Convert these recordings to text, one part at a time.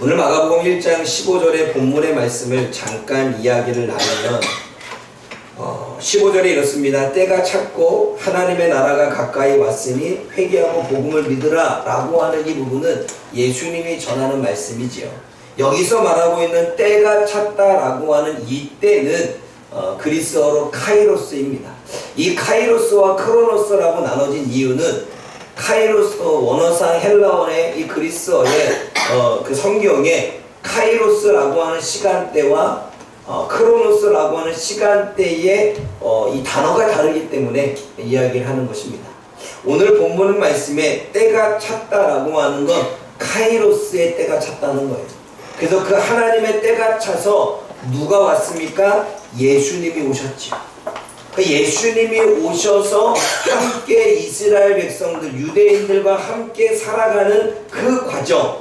오늘 마가복음 1장 15절의 본문의 말씀을 잠깐 이야기를 나누면 15절에 이렇습니다. 때가 찼고 하나님의 나라가 가까이 왔으니 회개하고 복음을 믿으라 라고 하는 이 부분은 예수님이 전하는 말씀이지요. 여기서 말하고 있는 때가 찼다라고 하는 이 때는 그리스어로 카이로스입니다. 이 카이로스와 크로노스라고 나눠진 이유는 카이로스 원어상 헬라어의 이 그리스어의 그 성경에 카이로스라고 하는 시간대와 크로노스라고 하는 시간대의 이 단어가 다르기 때문에 이야기를 하는 것입니다. 오늘 본문 말씀에 때가 찼다라고 하는 건 카이로스의 때가 찼다는 거예요. 그래서 그 하나님의 때가 차서 누가 왔습니까? 예수님이 오셨죠. 예수님이 오셔서 함께 이스라엘 백성들, 유대인들과 함께 살아가는 그 과정,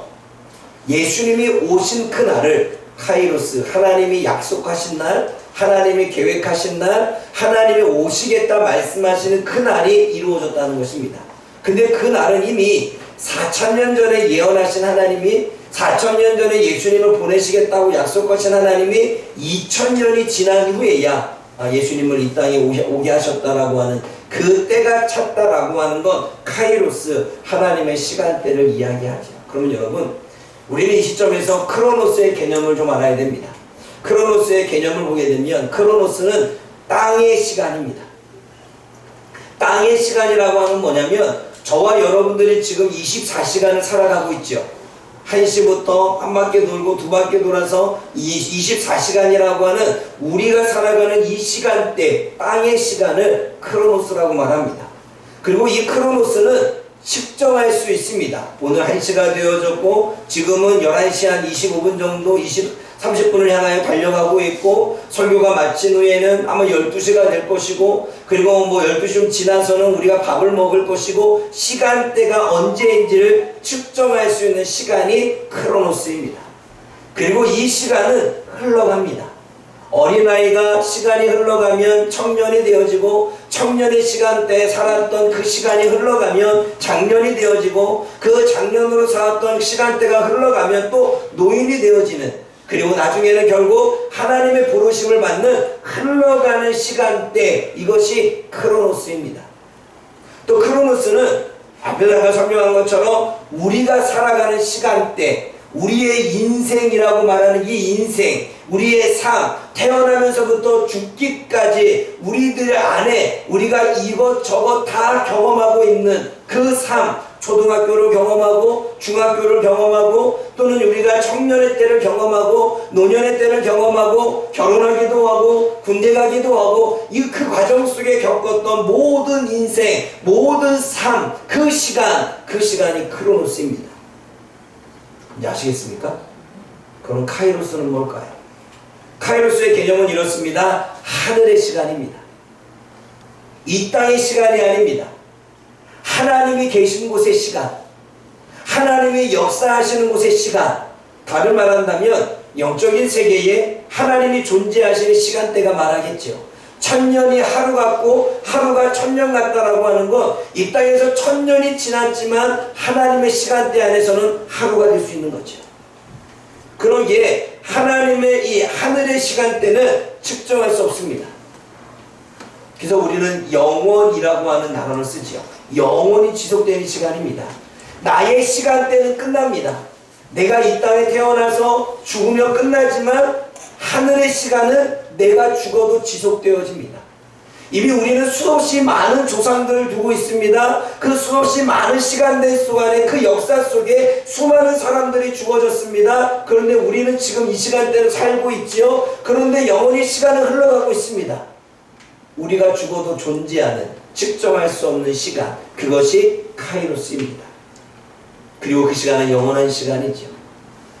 예수님이 오신 그 날을 카이로스, 하나님이 약속하신 날, 하나님이 계획하신 날, 하나님이 오시겠다 말씀하시는 그 날이 이루어졌다는 것입니다. 근데 그 날은 이미 4,000년 전에 예언하신 하나님이, 4,000년 전에 예수님을 보내시겠다고 약속하신 하나님이 2,000년이 지난 후에야 예수님을 이 땅에 오게 하셨다라고 하는 그 때가 찼다라고 하는 건 카이로스, 하나님의 시간대를 이야기하죠. 그러면 여러분, 우리는 이 시점에서 크로노스의 개념을 좀 알아야 됩니다. 크로노스의 개념을 보게 되면 크로노스는 땅의 시간입니다. 땅의 시간이라고 하는 뭐냐면 저와 여러분들이 지금 24시간을 살아가고 있죠. 1시부터 한 바퀴 돌고 두 바퀴 돌아서 24시간이라고 하는 우리가 살아가는 이 시간대, 땅의 시간을 크로노스라고 말합니다. 그리고 이 크로노스는 측정할 수 있습니다. 오늘 1시가 되어졌고 지금은 11시 한 25분 정도 30분을 향하여 달려가고 있고 설교가 마친 후에는 아마 12시가 될 것이고 그리고 12시쯤 지나서는 우리가 밥을 먹을 것이고 시간대가 언제인지를 측정할 수 있는 시간이 크로노스입니다. 그리고 이 시간은 흘러갑니다. 어린아이가 시간이 흘러가면 청년이 되어지고 청년의 시간대에 살았던 그 시간이 흘러가면 장년이 되어지고 그 장년으로 살았던 시간대가 흘러가면 또 노인이 되어지는, 그리고 나중에는 결국 하나님의 부르심을 받는 흘러가는 시간대, 이것이 크로노스입니다. 또 크로노스는 앞에다가 설명한 것처럼 우리가 살아가는 시간대, 우리의 인생이라고 말하는 이 인생, 우리의 삶, 태어나면서부터 죽기까지 우리들 안에 우리가 이것저것 다 경험하고 있는 그 삶, 초등학교를 경험하고 중학교를 경험하고 또는 우리가 청년의 때를 경험하고 노년의 때를 경험하고 결혼하기도 하고 군대 가기도 하고 그 과정 속에 겪었던 모든 인생, 모든 삶, 그 시간이 크로노스입니다. 이제 아시겠습니까? 그럼 카이로스는 뭘까요? 카이로스의 개념은 이렇습니다. 하늘의 시간입니다. 이 땅의 시간이 아닙니다. 하나님이 계신 곳의 시간, 하나님이 역사하시는 곳의 시간, 다른 말한다면 영적인 세계에 하나님이 존재하시는 시간대가 말하겠죠. 1000년이 하루 같고 하루가 1000년 같다라고 하는 건 이 땅에서 1000년이 지났지만 하나님의 시간대 안에서는 하루가 될 수 있는 거죠. 그러기에 하나님의 이 하늘의 시간대는 측정할 수 없습니다. 그래서 우리는 영원이라고 하는 단어를 쓰지요. 영원히 지속되는 시간입니다. 나의 시간대는 끝납니다. 내가 이 땅에 태어나서 죽으면 끝나지만 하늘의 시간은 내가 죽어도 지속되어집니다. 이미 우리는 수없이 많은 조상들을 두고 있습니다. 그 수없이 많은 시간대 속안에 그 역사 속에 수많은 사람들이 죽어졌습니다. 그런데 우리는 지금 이 시간대를 살고 있지요. 그런데 영원히 시간은 흘러가고 있습니다. 우리가 죽어도 존재하는, 측정할 수 없는 시간, 그것이 카이로스입니다. 그리고 그 시간은 영원한 시간이죠.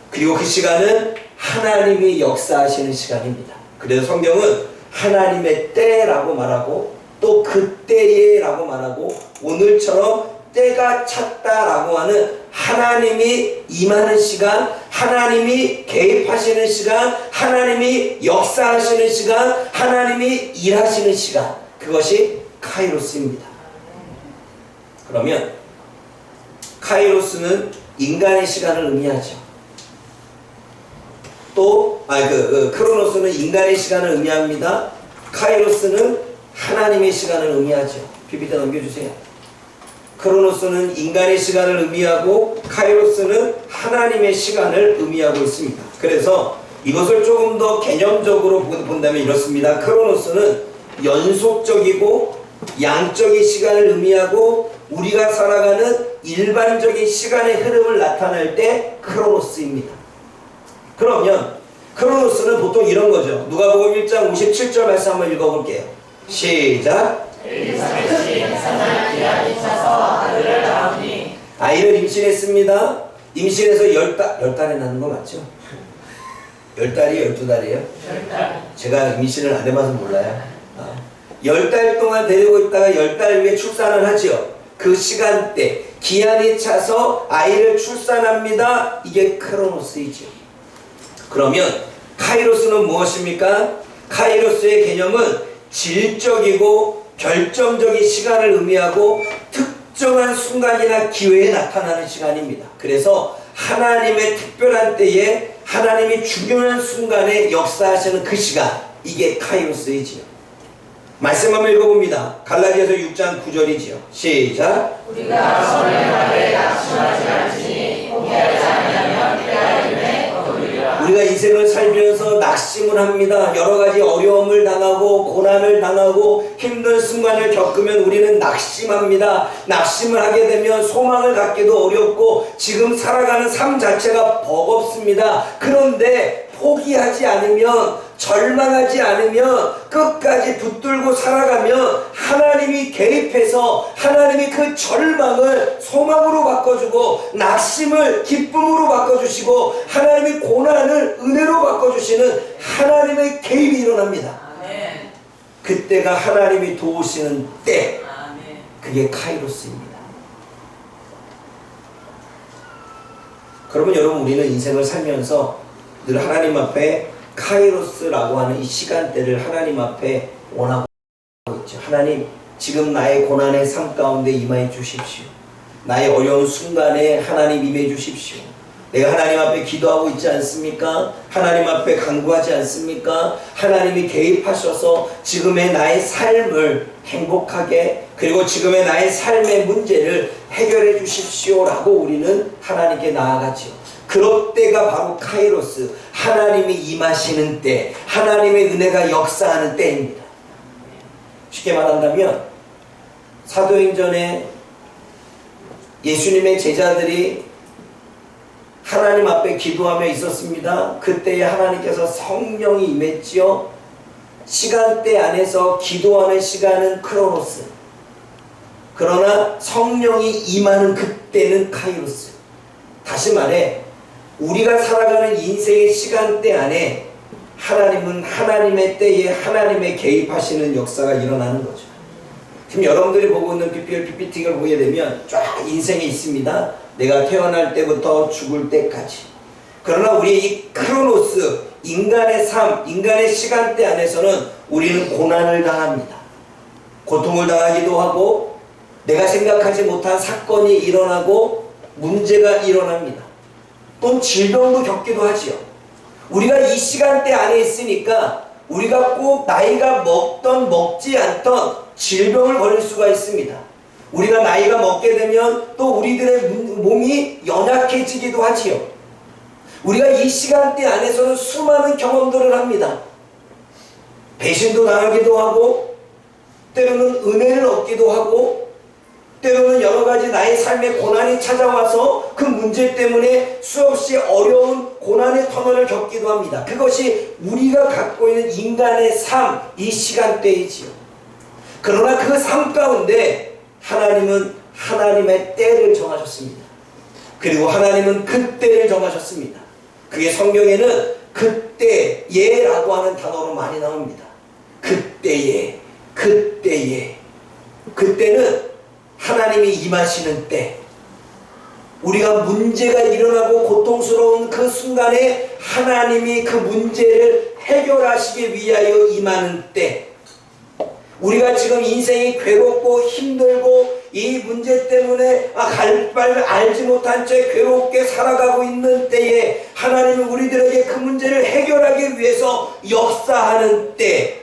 그리고 그 시간은 하나님이 역사하시는 시간입니다. 그래서 성경은 하나님의 때라고 말하고 또 그때에라고 말하고 오늘처럼 때가 찼다라고 하는 하나님이 임하는 시간, 하나님이 개입하시는 시간, 하나님이 역사하시는 시간, 하나님이 일하시는 시간, 그것이 카이로스입니다. 그러면 카이로스는 인간의 시간을 의미하죠. 또 크로노스는 인간의 시간을 의미합니다. 카이로스는 하나님의 시간을 의미하죠. PPT 넘겨주세요. 크로노스는 인간의 시간을 의미하고 카이로스는 하나님의 시간을 의미하고 있습니다. 그래서 이것을 조금 더 개념적으로 본다면 이렇습니다. 크로노스는 연속적이고 양적인 시간을 의미하고 우리가 살아가는 일반적인 시간의 흐름을 나타낼 때 크로노스입니다. 그러면 크로노스는 보통 이런 거죠. 누가복음 1장 57절 말씀 한번 읽어볼게요. 시작. 아이를 임신했습니다. 임신해서 10달에 낳는 거 맞죠? 10달이 12달이에요? 10달. 제가 임신을 안 해봐서 몰라요. 10달 동안 데리고 있다가 10달 후에 출산을 하죠. 그 시간대, 기한이 차서 아이를 출산합니다. 이게 크로노스이죠. 그러면 카이로스는 무엇입니까? 카이로스의 개념은 질적이고 결정적인 시간을 의미하고 특정한 순간이나 기회에 나타나는 시간입니다. 그래서 하나님의 특별한 때에 하나님이 중요한 순간에 역사하시는 그 시간, 이게 카이로스이지요. 말씀 한번 읽어봅니다. 갈라디아서 6장 9절이지요. 시작. 우리가 선의 말에 낙심하지 않으니 포기하지 않으면 때하림에 거두리라. 우리가 인생을 살면서 낙심을 합니다. 여러 가지 어려움을 당하고 고난을 당하고 힘든 순간을 겪으면 우리는 낙심합니다. 낙심을 하게 되면 소망을 갖기도 어렵고 지금 살아가는 삶 자체가 버겁습니다. 그런데 포기하지 않으면, 절망하지 않으면, 끝까지 붙들고 살아가면 하나님이 개입해서 하나님이 그 절망을 소망으로 바꿔주고 낙심을 기쁨으로 바꿔주시고 하나님이 고난을 은혜로 바꿔주시는 하나님의 개입이 일어납니다. 아멘. 그때가 하나님이 도우시는 때, 아멘. 그게 카이로스입니다. 그러면 여러분, 우리는 인생을 살면서 늘 하나님 앞에 카이로스라고 하는 이 시간대를 하나님 앞에 원하고 있죠. 하나님, 지금 나의 고난의 삶 가운데 임하여 주십시오. 나의 어려운 순간에 하나님 임해 주십시오. 내가 하나님 앞에 기도하고 있지 않습니까? 하나님 앞에 간구하지 않습니까? 하나님이 개입하셔서 지금의 나의 삶을 행복하게, 그리고 지금의 나의 삶의 문제를 해결해 주십시오라고 우리는 하나님께 나아가죠. 그럴 때가 바로 카이로스, 하나님이 임하시는 때, 하나님의 은혜가 역사하는 때입니다. 쉽게 말한다면 사도행전에 예수님의 제자들이 하나님 앞에 기도하며 있었습니다. 그때에 하나님께서 성령이 임했지요. 시간대 안에서 기도하는 시간은 크로노스, 그러나 성령이 임하는 그때는 카이로스. 다시 말해, 우리가 살아가는 인생의 시간대 안에 하나님은 하나님의 때에 하나님의 개입하시는 역사가 일어나는 거죠. 지금 여러분들이 보고 있는 PPT를 보게 되면 쫙 인생이 있습니다. 내가 태어날 때부터 죽을 때까지. 그러나 우리의 이 크로노스, 인간의 삶, 인간의 시간대 안에서는 우리는 고난을 당합니다. 고통을 당하기도 하고 내가 생각하지 못한 사건이 일어나고 문제가 일어납니다. 또 질병도 겪기도 하지요. 우리가 이 시간대 안에 있으니까 우리가 꼭 나이가 먹던 먹지 않던 질병을 걸릴 수가 있습니다. 우리가 나이가 먹게 되면 또 우리들의 몸이 연약해지기도 하지요. 우리가 이 시간대 안에서는 수많은 경험들을 합니다. 배신도 당하기도 하고, 때로는 은혜를 얻기도 하고, 때로는 여러 가지 나의 삶에 고난이 찾아와서 그 문제 때문에 수없이 어려운 고난의 터널을 겪기도 합니다. 그것이 우리가 갖고 있는 인간의 삶, 이 시간대이지요. 그러나 그 삶 가운데 하나님은 하나님의 때를 정하셨습니다. 그리고 하나님은 그때를 정하셨습니다. 그게 성경에는 그때예라고 하는 단어로 많이 나옵니다. 그때예, 그때예. 그때는 하나님이 임하시는 때, 우리가 문제가 일어나고 고통스러운 그 순간에 하나님이 그 문제를 해결하시기 위하여 임하는 때, 우리가 지금 인생이 괴롭고 힘들고 이 문제 때문에 갈 바를 알지 못한 채 괴롭게 살아가고 있는 때에 하나님은 우리들에게 그 문제를 해결하기 위해서 역사하는 때,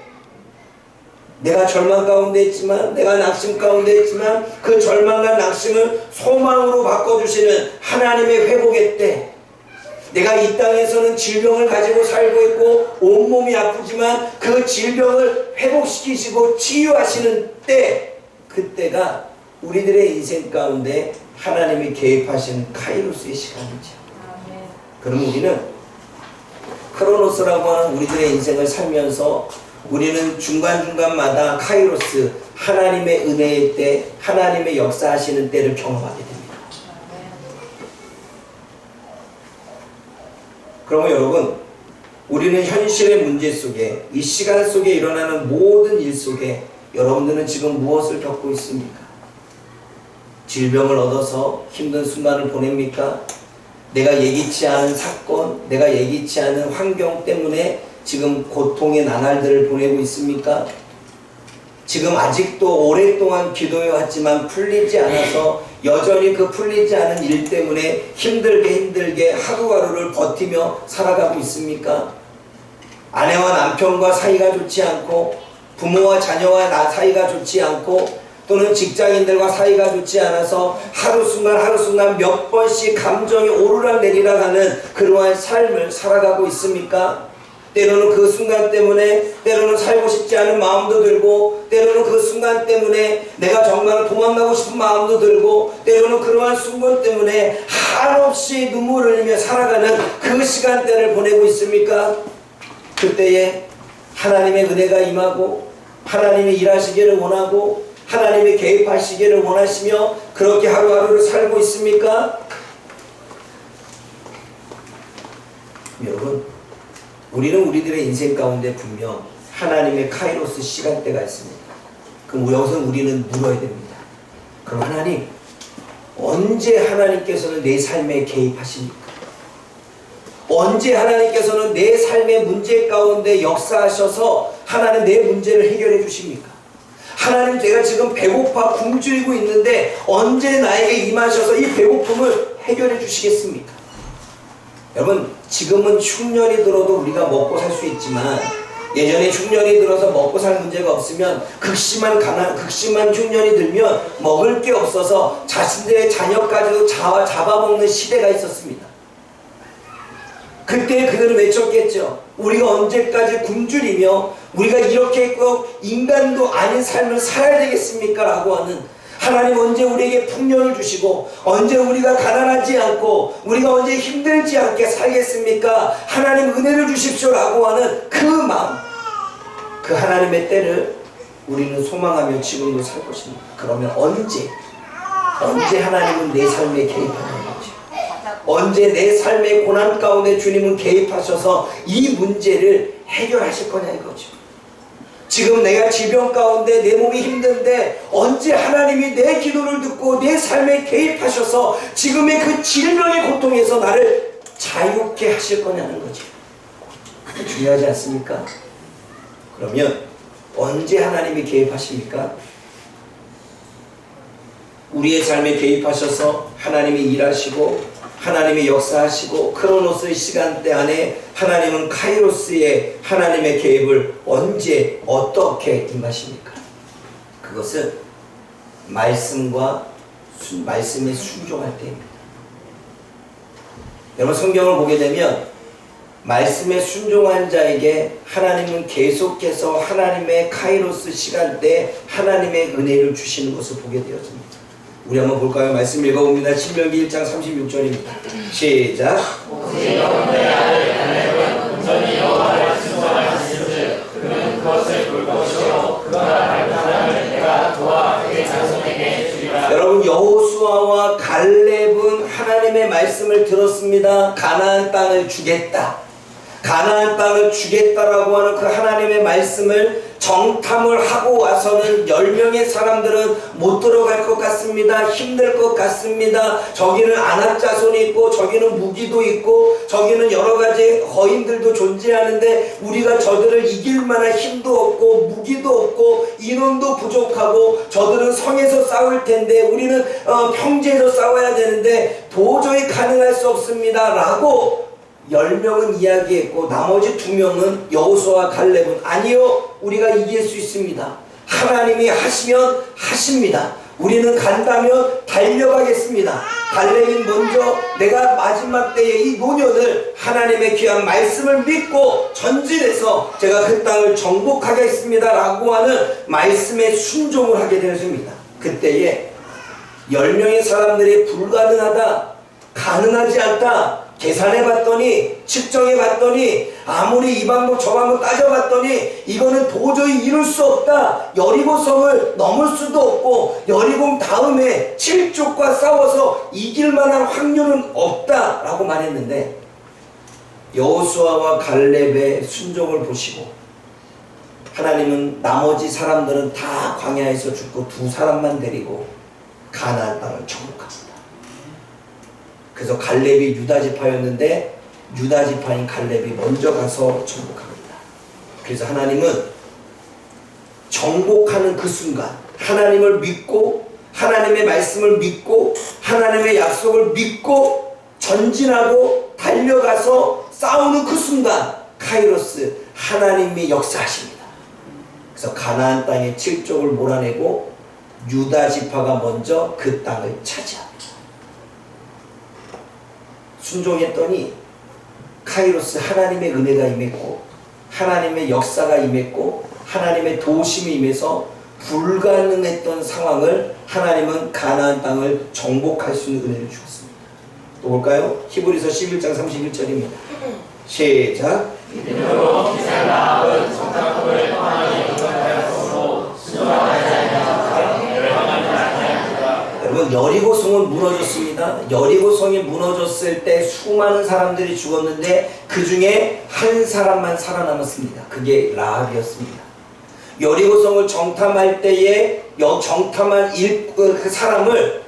내가 절망 가운데 있지만, 내가 낙심 가운데 있지만 그 절망과 낙심을 소망으로 바꿔주시는 하나님의 회복의 때, 내가 이 땅에서는 질병을 가지고 살고 있고 온몸이 아프지만 그 질병을 회복시키시고 치유하시는 때, 그때가 우리들의 인생 가운데 하나님이 개입하시는 카이로스의 시간이죠. 그럼 우리는 크로노스라고 하는 우리들의 인생을 살면서 우리는 중간중간마다 카이로스, 하나님의 은혜의 때, 하나님의 역사하시는 때를 경험하게 됩니다. 그러면 여러분, 우리는 현실의 문제 속에, 이 시간 속에 일어나는 모든 일 속에 여러분들은 지금 무엇을 겪고 있습니까? 질병을 얻어서 힘든 순간을 보냅니까? 내가 예기치 않은 사건, 내가 예기치 않은 환경 때문에 지금 고통의 나날들을 보내고 있습니까? 지금 아직도 오랫동안 기도해왔지만 풀리지 않아서 여전히 그 풀리지 않은 일 때문에 힘들게 하루하루를 버티며 살아가고 있습니까? 아내와 남편과 사이가 좋지 않고, 부모와 자녀와 사이가 좋지 않고, 또는 직장인들과 사이가 좋지 않아서 하루순간 몇 번씩 감정이 오르락 내리락 하는 그러한 삶을 살아가고 있습니까? 때로는 그 순간 때문에, 때로는 살고 싶지 않은 마음도 들고, 때로는 그 순간 때문에 내가 정말 도망가고 싶은 마음도 들고, 때로는 그러한 순간 때문에 한없이 눈물을 흘리며 살아가는 그 시간대를 보내고 있습니까? 그때에 하나님의 은혜가 임하고 하나님이 일하시기를 원하고 하나님이 개입하시기를 원하시며 그렇게 하루하루를 살고 있습니까? 여러분, 우리는 우리들의 인생 가운데 분명 하나님의 카이로스 시간대가 있습니다. 그럼 여기서 우리는 물어야 됩니다. 그럼 하나님, 언제 하나님께서는 내 삶에 개입하십니까? 언제 하나님께서는 내 삶의 문제 가운데 역사하셔서 하나님 내 문제를 해결해 주십니까? 하나님, 제가 지금 배고파 굶주리고 있는데 언제 나에게 임하셔서 이 배고픔을 해결해 주시겠습니까? 여러분, 지금은 흉년이 들어도 우리가 먹고 살 수 있지만 예전에 흉년이 들어서 먹고 살 문제가 없으면 극심한 흉년이 들면 먹을 게 없어서 자신들의 자녀까지도 잡아먹는 시대가 있었습니다. 그때 그들은 외쳤겠죠. 우리가 언제까지 굶주리며 우리가 이렇게 인간도 아닌 삶을 살아야 되겠습니까? 라고 하는, 하나님 언제 우리에게 풍년을 주시고 언제 우리가 가난하지 않고 우리가 언제 힘들지 않게 살겠습니까? 하나님 은혜를 주십시오 라고 하는 그 마음, 그 하나님의 때를 우리는 소망하며 지금도 살 것입니다. 그러면 언제 하나님은 내 삶에 개입하는 거죠? 언제 내 삶의 고난 가운데 주님은 개입하셔서 이 문제를 해결하실 거냐 이거죠. 지금 내가 질병 가운데 내 몸이 힘든데 언제 하나님이 내 기도를 듣고 내 삶에 개입하셔서 지금의 그 질병의 고통에서 나를 자유케 하실 거냐는 거죠. 중요하지 않습니까? 그러면 언제 하나님이 개입하십니까? 우리의 삶에 개입하셔서 하나님이 일하시고 하나님이 역사하시고 크로노스의 시간대 안에 하나님은 카이로스의 하나님의 개입을 언제 어떻게 임하십니까? 그것은 말씀에 순종할 때입니다. 여러분, 성경을 보게 되면 말씀에 순종한 자에게 하나님은 계속해서 하나님의 카이로스 시간대에 하나님의 은혜를 주시는 것을 보게 되었습니다. 우리 한번 볼까요? 말씀 읽어봅니다. 신명기 1장 36절입니다. 시작. 여러분, 여호수아와 갈렙은 하나님의 말씀을 들었습니다. 가나안 땅을 주겠다. 가나안 땅을 주겠다라고 하는 그 하나님의 말씀을 정탐을 하고 와서는 10명의 사람들은 못 들어갈 것 같습니다. 힘들 것 같습니다. 저기는 안악 자손이 있고 저기는 무기도 있고 저기는 여러 가지 거인들도 존재하는데 우리가 저들을 이길 만한 힘도 없고 무기도 없고 인원도 부족하고 저들은 성에서 싸울 텐데 우리는 평지에서 싸워야 되는데 도저히 가능할 수 없습니다 라고 10명은 이야기했고 나머지 2명은 여호수아와 갈렙은 아니요, 우리가 이길 수 있습니다. 하나님이 하시면 하십니다. 우리는 간다면 달려가겠습니다. 갈렙이 먼저 내가 마지막 때에 이 노년을 하나님의 귀한 말씀을 믿고 전진해서 제가 그 땅을 정복하겠습니다 라고 하는 말씀에 순종을 하게 되었습니다. 그때에 10명의 사람들이 불가능하다, 가능하지 않다 계산해봤더니, 측정해봤더니, 아무리 이 방법 저 방법 따져봤더니 이거는 도저히 이룰 수 없다. 여리고성을 넘을 수도 없고 여리고 다음에 7족과 싸워서 이길 만한 확률은 없다 라고 말했는데, 여호수아와 갈렙의 순종을 보시고 하나님은 나머지 사람들은 다 광야에서 죽고 2사람만 데리고 가나안 땅을 정복합니다. 그래서 갈렙이 유다지파였는데 유다지파인 갈렙이 먼저 가서 정복합니다. 그래서 하나님은 정복하는 그 순간 하나님을 믿고 하나님의 말씀을 믿고 하나님의 약속을 믿고 전진하고 달려가서 싸우는 그 순간 카이로스 하나님이 역사하십니다. 그래서 가나안 땅의 7족을 몰아내고 유다지파가 먼저 그 땅을 차지합니다. 순종했더니 카이로스 하나님의 은혜가 임했고 하나님의 역사가 임했고 하나님의 도우심이 임해서 불가능했던 상황을 하나님은 가나안 땅을 정복할 수 있는 은혜를 주었습니다. 또 볼까요? 히브리서 11장 31절입니다. 시작. 믿음으로 기생 라합은 정탐꾼을 떠나니 응답하였으므로 순종하지 아니하였다. 멸망하지 아니하였다. 여러분, 여리고성은 무너졌습니다. 여리고성이 무너졌을 때 수많은 사람들이 죽었는데 그 중에 한 사람만 살아남았습니다. 그게 라합이었습니다. 여리고성을 정탐할 때에 정탐한 그 사람을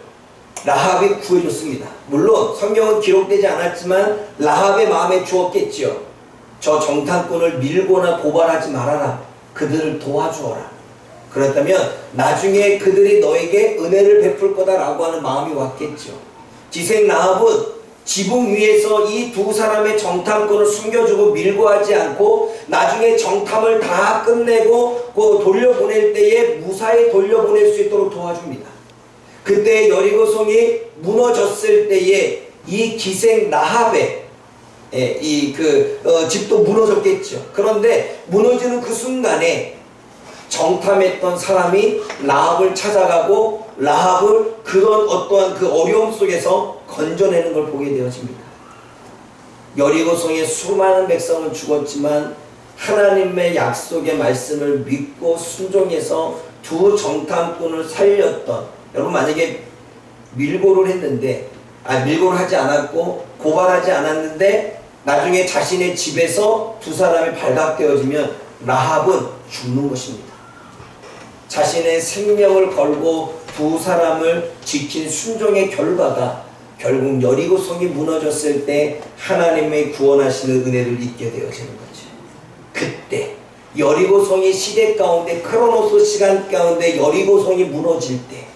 라합이 구해줬습니다. 물론 성경은 기록되지 않았지만 라합의 마음에 주었겠지요. 저 정탐꾼을 밀거나 고발하지 말아라. 그들을 도와주어라. 그렇다면 나중에 그들이 너에게 은혜를 베풀 거다라고 하는 마음이 왔겠죠. 기생 라합은 지붕 위에서 이 2사람의 정탐꾼을 숨겨주고 밀고 하지 않고 나중에 정탐을 다 끝내고 돌려보낼 때에 무사히 돌려보낼 수 있도록 도와줍니다. 그때 여리고성이 무너졌을 때에 이 기생 라합의 집도 무너졌겠죠. 그런데 무너지는 그 순간에 정탐했던 사람이 라합을 찾아가고 라합을 그런 어떠한 그 어려움 속에서 건져내는 걸 보게 되어집니다. 여리고성의 수많은 백성은 죽었지만 하나님의 약속의 말씀을 믿고 순종해서 2 정탐꾼을 살렸던, 여러분 만약에 밀고를 했는데 밀고를 하지 않았고 고발하지 않았는데 나중에 자신의 집에서 2사람이 발각되어지면 라합은 죽는 것입니다. 자신의 생명을 걸고 2사람을 지킨 순종의 결과가 결국 여리고성이 무너졌을 때 하나님의 구원하시는 은혜를 잊게 되어지는 거죠. 그때 여리고성이 시대 가운데 크로노스 시간 가운데 여리고성이 무너질 때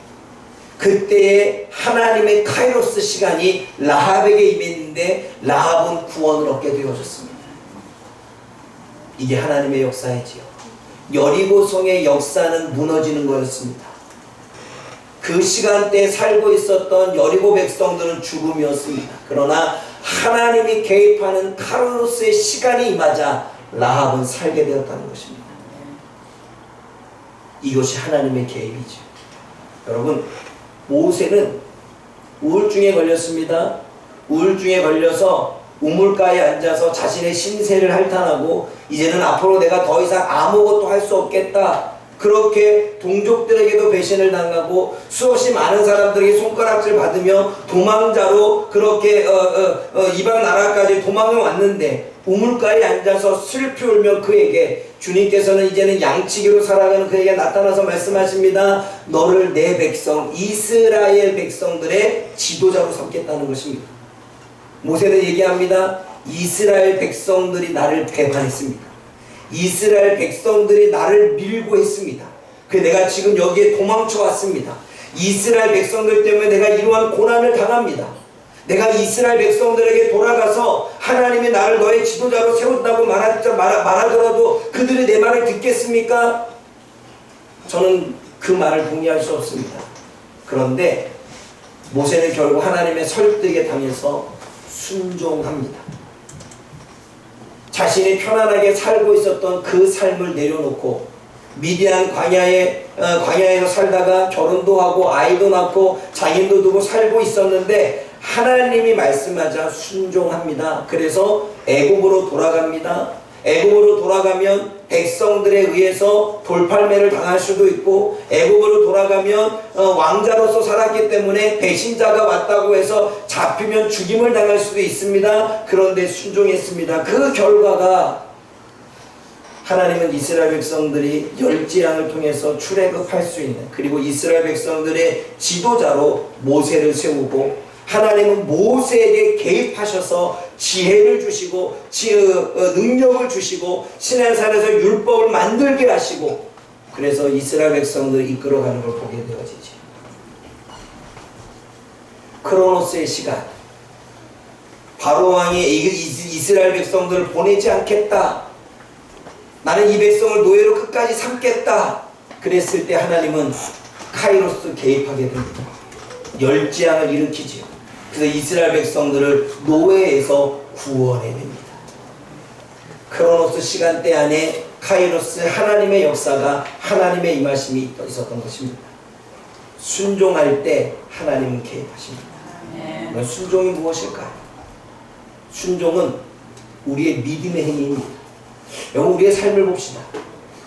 그때에 하나님의 카이로스 시간이 라합에게 임했는데 라합은 구원을 얻게 되어졌습니다. 이게 하나님의 역사이지요. 여리고성의 역사는 무너지는 거였습니다. 그 시간대에 살고 있었던 여리고 백성들은 죽음이었습니다. 그러나 하나님이 개입하는 카이로스의 시간이 임하자 라합은 살게 되었다는 것입니다. 이것이 하나님의 개입이죠. 여러분, 모세는 우울증에 걸렸습니다. 우울증에 걸려서 우물가에 앉아서 자신의 신세를 할탄하고 이제는 앞으로 내가 더 이상 아무것도 할 수 없겠다. 그렇게 동족들에게도 배신을 당하고 수없이 많은 사람들에게 손가락질 받으며 도망자로 그렇게 이방 나라까지 도망을 왔는데 우물가에 앉아서 슬피 울며 그에게 주님께서는 이제는 양치기로 살아가는 그에게 나타나서 말씀하십니다. 너를 내 백성 이스라엘 백성들의 지도자로 삼겠다는 것입니다. 모세는 얘기합니다. 이스라엘 백성들이 나를 배반했습니다. 이스라엘 백성들이 나를 밀고 했습니다. 내가 지금 여기에 도망쳐 왔습니다. 이스라엘 백성들 때문에 내가 이러한 고난을 당합니다. 내가 이스라엘 백성들에게 돌아가서 하나님이 나를 너의 지도자로 세운다고 말하더라도 그들이 내 말을 듣겠습니까? 저는 그 말을 동의할 수 없습니다. 그런데 모세는 결국 하나님의 설득에 당해서 순종합니다. 자신이 편안하게 살고 있었던 그 삶을 내려놓고 미디안 광야에서 살다가 결혼도 하고 아이도 낳고 자녀도 두고 살고 있었는데 하나님이 말씀하자 순종합니다. 그래서 애굽으로 돌아갑니다. 애굽으로 돌아가면 백성들에 의해서 돌팔매를 당할 수도 있고, 애굽으로 돌아가면 왕자로서 살았기 때문에 배신자가 왔다고 해서 잡히면 죽임을 당할 수도 있습니다. 그런데 순종했습니다. 그 결과가 하나님은 이스라엘 백성들이 열지양을 통해서 출애굽할 수 있는, 그리고 이스라엘 백성들의 지도자로 모세를 세우고, 하나님은 모세에게 개입하셔서 지혜를 주시고 능력을 주시고 시내산에서 율법을 만들게 하시고, 그래서 이스라엘 백성들을 이끌어가는 걸 보게 되어지죠. 크로노스의 시간, 바로 왕이 이스라엘 백성들을 보내지 않겠다, 나는 이 백성을 노예로 끝까지 삼겠다 그랬을 때 하나님은 카이로스 개입하게 됩니다. 열지양을 일으키지요. 그래서 이스라엘 백성들을 노예에서 구원해냅니다. 크로노스 시간대 안에 카이로스 하나님의 역사가, 하나님의 임하심이 있었던 것입니다. 순종할 때 하나님은 개입하십니다. 순종이 무엇일까요? 순종은 우리의 믿음의 행위입니다. 여러분, 우리의 삶을 봅시다.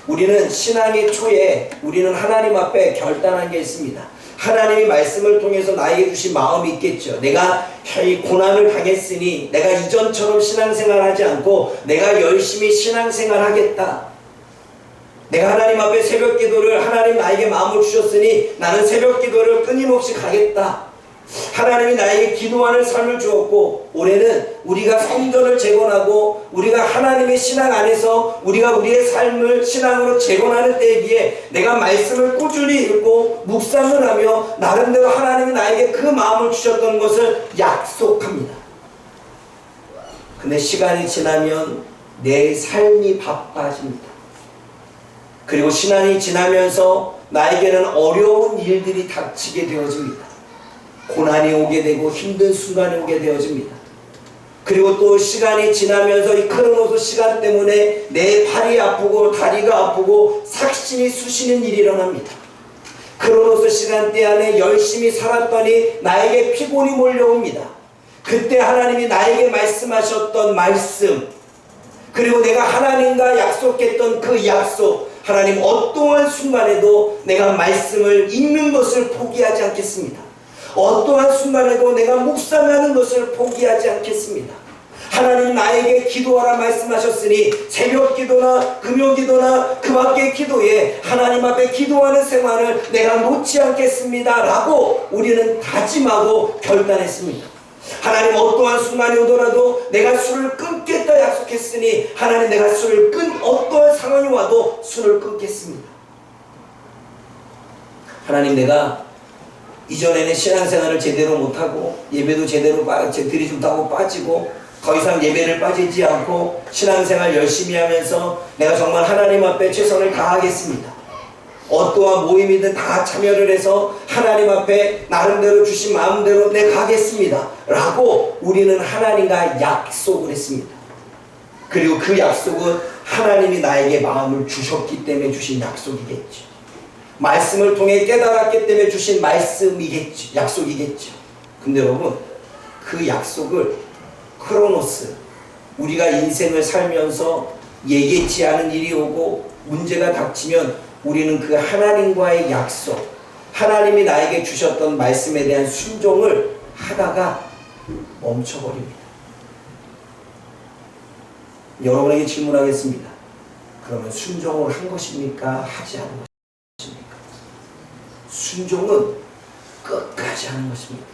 우리는 신앙의 초에 우리는 하나님 앞에 결단한 게 있습니다. 하나님이 말씀을 통해서 나에게 주신 마음이 있겠죠. 내가 이 고난을 당했으니 내가 이전처럼 신앙생활하지 않고 내가 열심히 신앙생활하겠다. 내가 하나님 앞에 새벽기도를, 하나님 나에게 마음을 주셨으니 나는 새벽기도를 끊임없이 가겠다. 하나님이 나에게 기도하는 삶을 주었고, 올해는 우리가 성전을 재건하고 우리가 하나님의 신앙 안에서 우리가 우리의 삶을 신앙으로 재건하는 때에 내가 말씀을 꾸준히 읽고 묵상을 하며 나름대로 하나님이 나에게 그 마음을 주셨던 것을 약속합니다. 근데 시간이 지나면 내 삶이 바빠집니다. 그리고 시간이 지나면서 나에게는 어려운 일들이 닥치게 되어집니다. 고난이 오게 되고 힘든 순간이 오게 되어집니다. 그리고 또 시간이 지나면서 이 크로노스 시간 때문에 내 팔이 아프고 다리가 아프고 삭신이 쑤시는 일이 일어납니다. 크로노스 시간대 안에 열심히 살았더니 나에게 피곤이 몰려옵니다. 그때 하나님이 나에게 말씀하셨던 말씀, 그리고 내가 하나님과 약속했던 그 약속, 하나님 어떠한 순간에도 내가 말씀을 읽는 것을 포기하지 않겠습니다. 어떠한 순간에도 내가 묵상하는 것을 포기하지 않겠습니다. 하나님 나에게 기도하라 말씀하셨으니 새벽 기도나 금요 기도나 그 밖의 기도에 하나님 앞에 기도하는 생활을 내가 놓지 않겠습니다 라고 우리는 다짐하고 결단했습니다. 하나님 어떠한 순간이 오더라도 내가 술을 끊겠다 약속했으니 하나님 내가 술을 어떠한 상황이 와도 술을 끊겠습니다. 하나님, 내가 이전에는 신앙생활을 제대로 못하고 예배도 제대로 드리지 못하고 빠지고 더 이상 예배를 빠지지 않고 신앙생활 열심히 하면서 내가 정말 하나님 앞에 최선을 다하겠습니다. 어떠한 모임이든 다 참여를 해서 하나님 앞에 나름대로 주신 마음대로 내가 가겠습니다 라고 우리는 하나님과 약속을 했습니다. 그리고 그 약속은 하나님이 나에게 마음을 주셨기 때문에 주신 약속이겠죠. 말씀을 통해 깨달았기 때문에 주신 말씀이겠죠. 약속이겠죠. 근데 여러분, 그 약속을 크로노스, 우리가 인생을 살면서 예기치 않은 일이 오고 문제가 닥치면 우리는 그 하나님과의 약속, 하나님이 나에게 주셨던 말씀에 대한 순종을 하다가 멈춰버립니다. 여러분에게 질문하겠습니다. 그러면 순종을 한 것입니까? 하지 않은 것입니까? 순종은 끝까지 하는 것입니다.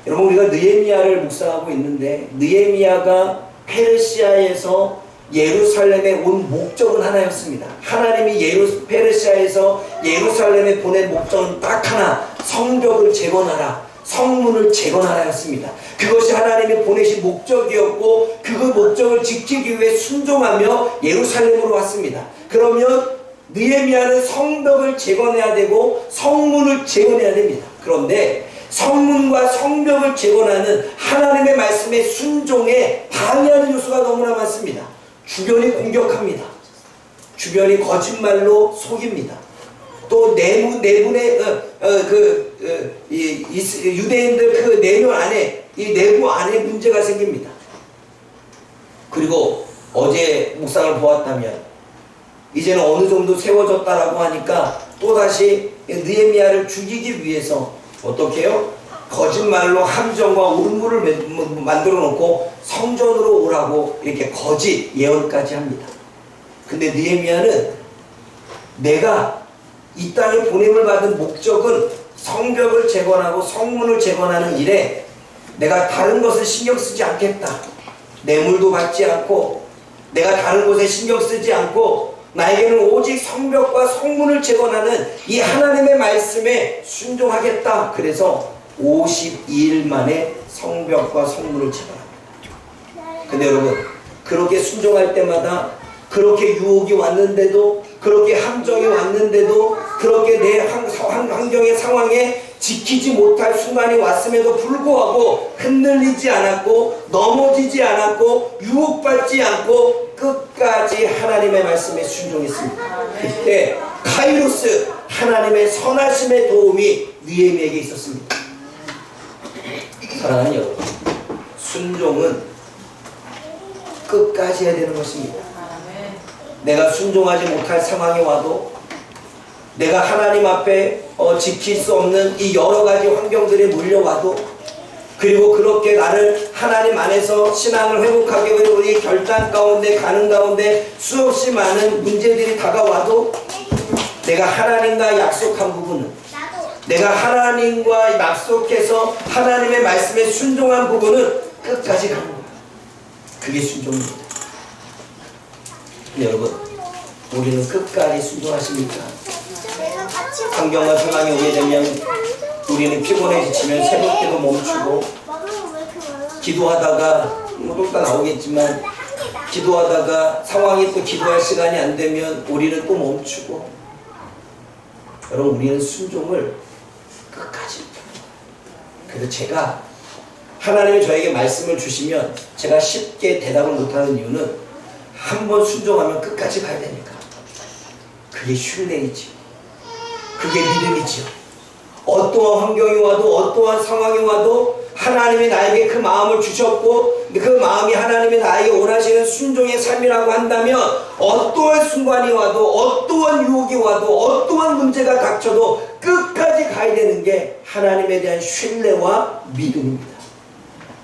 여러분, 우리가 느헤미야를 묵상하고 있는데 느헤미야가 페르시아에서 예루살렘에 온 목적은 하나였습니다. 하나님이 페르시아에서 예루살렘에 보낸 목적은 딱 하나, 성벽을 재건하라, 성문을 재건하라였습니다. 그것이 하나님이 보내신 목적이었고 그 목적을 지키기 위해 순종하며 예루살렘으로 왔습니다. 그러면 느헤미야는 성벽을 재건해야 되고 성문을 재건해야 됩니다. 그런데 성문과 성벽을 재건하는 하나님의 말씀에 순종에 방해하는 요소가 너무나 많습니다. 주변이 공격합니다. 주변이 거짓말로 속입니다. 또 내분의 유대인들 그 내면 안에, 이 내부 안에 문제가 생깁니다. 그리고 어제 묵상을 보았다면 이제는 어느 정도 세워졌다라고 하니까 또다시 느헤미야를 죽이기 위해서 어떻게 해요? 거짓말로 함정과 울무를 만들어 놓고 성전으로 오라고 이렇게 거짓 예언까지 합니다. 근데 느헤미야는 내가 이 땅에 보냄을 받은 목적은 성벽을 재건하고 성문을 재건하는 일에 내가 다른 것을 신경 쓰지 않겠다. 뇌물도 받지 않고 내가 다른 곳에 신경 쓰지 않고 나에게는 오직 성벽과 성문을 재건하는 이 하나님의 말씀에 순종하겠다. 그래서 52일 만에 성벽과 성문을 재건합니다. 근데 여러분, 그렇게 순종할 때마다 그렇게 유혹이 왔는데도, 그렇게 함정이 왔는데도, 그렇게 내 환경의 상황에 지키지 못할 순간이 왔음에도 불구하고 흔들리지 않았고 넘어지지 않았고 유혹받지 않고 끝까지 하나님의 말씀에 순종했습니다. 그때 카이로스, 하나님의 선하심의 도움이 느헤미야에게 있었습니다. 사랑하는 여러분, 순종은 끝까지 해야 되는 것입니다. 내가 순종하지 못할 상황이 와도, 내가 하나님 앞에 지킬 수 없는 이 여러 가지 환경들이 몰려와도, 그리고 그렇게 나를 하나님 안에서 신앙을 회복하게 되는 우리 결단 가운데 가는 가운데 수없이 많은 문제들이 다가와도 내가 하나님과 약속한 부분은, 내가 하나님과 약속해서 하나님의 말씀에 순종한 부분은 끝까지 가는 거예요. 그게 순종입니다. 여러분, 우리는 끝까지 순종하십니까? 환경과 상황이 오게 되면 우리는 피곤해 지치면 새벽기도 멈추고, 기도하다가 또 나오겠지만 기도하다가 상황이 또 기도할 시간이 안 되면 우리는 또 멈추고. 여러분, 우리는 순종을 끝까지. 그래서 제가 하나님이 저에게 말씀을 주시면 제가 쉽게 대답을 못하는 이유는 한번 순종하면 끝까지 가야 되니까. 그게 신뢰이지요. 그게 믿음이지요. 어떠한 환경이 와도, 어떠한 상황이 와도 하나님이 나에게 그 마음을 주셨고 그 마음이 하나님이 나에게 원하시는 순종의 삶이라고 한다면 어떠한 순간이 와도, 어떠한 유혹이 와도, 어떠한 문제가 닥쳐도 끝까지 가야 되는 게 하나님에 대한 신뢰와 믿음입니다.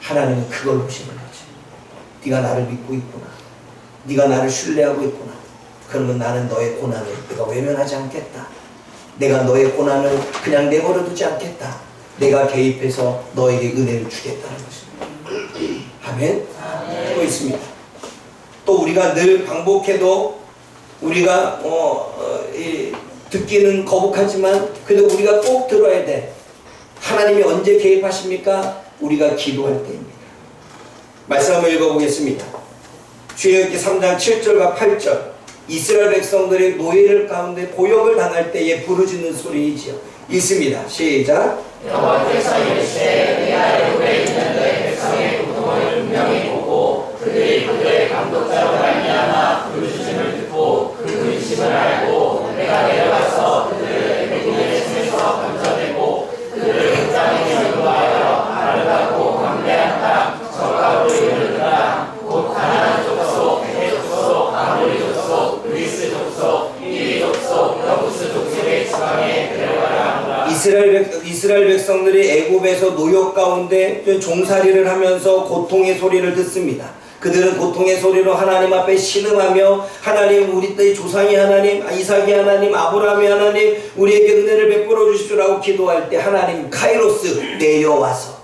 하나님은 그걸 보시는 거지. 네가 나를 믿고 있구나, 네가 나를 신뢰하고 있구나, 그러면 나는 너의 고난을 내가 외면하지 않겠다. 내가 너의 고난을 그냥 내버려 두지 않겠다. 내가 개입해서 너에게 은혜를 주겠다는 것입니다. 아멘. 또 있습니다. 또 우리가 늘 반복해도 우리가 듣기는 거북하지만 그래도 우리가 꼭 들어야 돼. 하나님이 언제 개입하십니까? 우리가 기도할 때입니다. 말씀 한번 읽어보겠습니다. 출애굽기 3장 7절과 8절. 이스라엘 백성들이 노예를 가운데 고역을 당할 때에 부르짖는 소리이지요. 있습니다. 시작. 여호와께서 이르시되 내가 애굽에 있는 너희 백성의 고통을 분명히 보고 그들이 그들의 감독자로 말미암아 부르짖음을 듣고 그 근심을 알고 내가 내려가서 그들을 애굽의 손에서 건져내고 그들을 그 땅에 인도하여 아름답고 광대한 땅 저가로 이르는 땅 곧 가나안 족속, 헷 족속, 아모리 족속, 그리스 족속, 히위 족속, 여부스 족속의 지방에 데려가라. 이스라엘 백성들이 애굽에서 노역 가운데 종살이를 하면서 고통의 소리를 듣습니다. 그들은 고통의 소리로 하나님 앞에 신음하며 하나님 우리 때의 조상의 하나님 이삭의 하나님 아브라함의 하나님 우리에게 은혜를 베풀어 주십시오라고 기도할 때 하나님 카이로스 내려와서